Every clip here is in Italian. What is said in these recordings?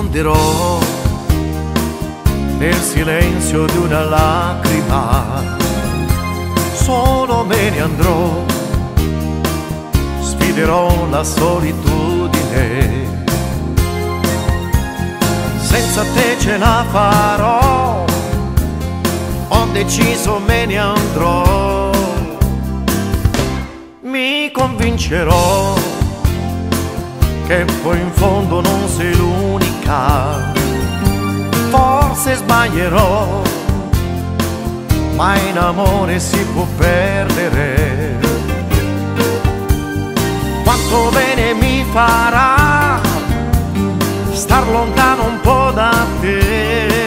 nasconderò nel silenzio di una lacrima, solo me ne andrò, sfiderò la solitudine, senza te ce la farò, ho deciso me ne andrò, mi convincerò che poi in fondo non sei l'unica, forse sbaglierò, ma in amore si può perdere. Quanto bene mi farà star lontano un po' da te.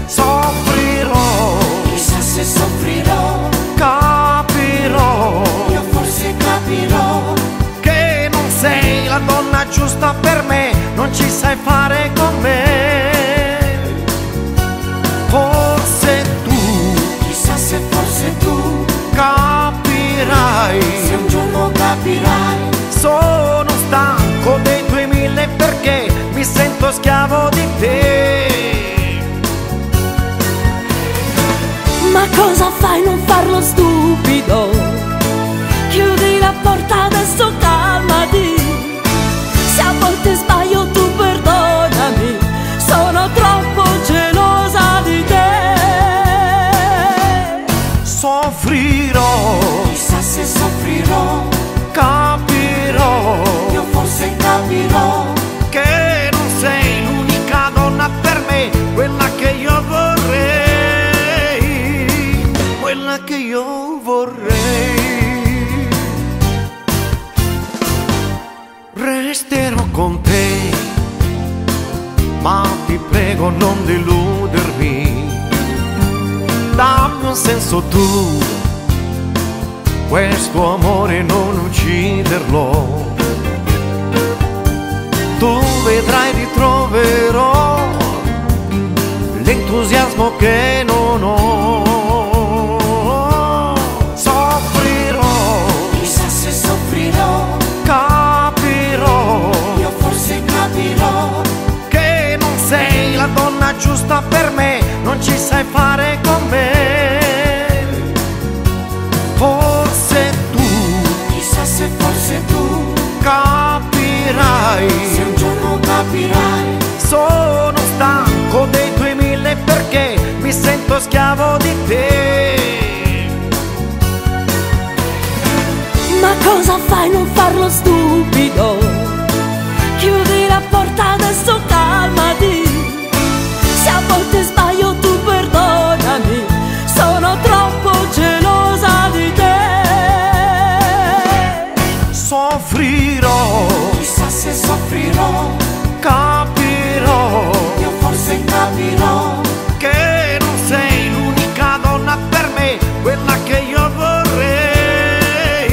Soffrirò, chissà se soffrirò, capirò, io forse capirò che non sei la donna giusta per me, non ci sai fare con me. Forse tu, chissà se forse tu capirai, se un giorno capirai. sono stanco dei tuoi mille perché mi sento schiavo di te. Ma cosa fai, non farlo stupido, chiudi la porta adesso, calmati, se a volte sbaglio tu perdonami, sono troppo gelosa di te. Soffrirò, Chissà se soffrirò, capirò, io forse capirò che non sei l'unica donna per me, quella che io vorrei, quella che io vorrei. Resterò con te, ma ti prego non deludermi, dammi un senso tu, questo amore non ucciderlo. Tu vedrai ritroverò l'entusiasmo che non ho. Soffrirò, chissà se soffrirò, capirò io forse capirò che non sei la donna giusta per me, non ci sai fare con me. Forse tu, chissà se forse tu capirai, se un giorno capirai. sono stanco dei tuoi mille perché mi sento schiavo di te. Ma cosa fai, non farlo stupido, chiudi la porta adesso, calmati, se a volte sbaglio tu perdonami, sono troppo gelosa di te. Soffrirò, Chissà se soffrirò, capirò io forse capirò che non sei l'unica donna per me, quella che io vorrei,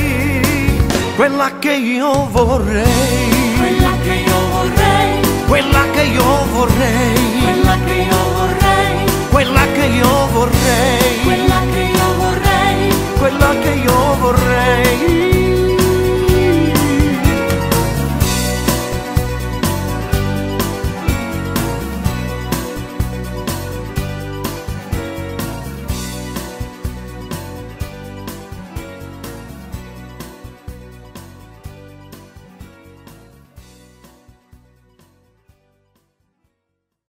quella che io vorrei, quella che io vorrei, quella che io vorrei, quella che io vorrei, quella che io vorrei, quella che io vorrei. quella che io vorrei.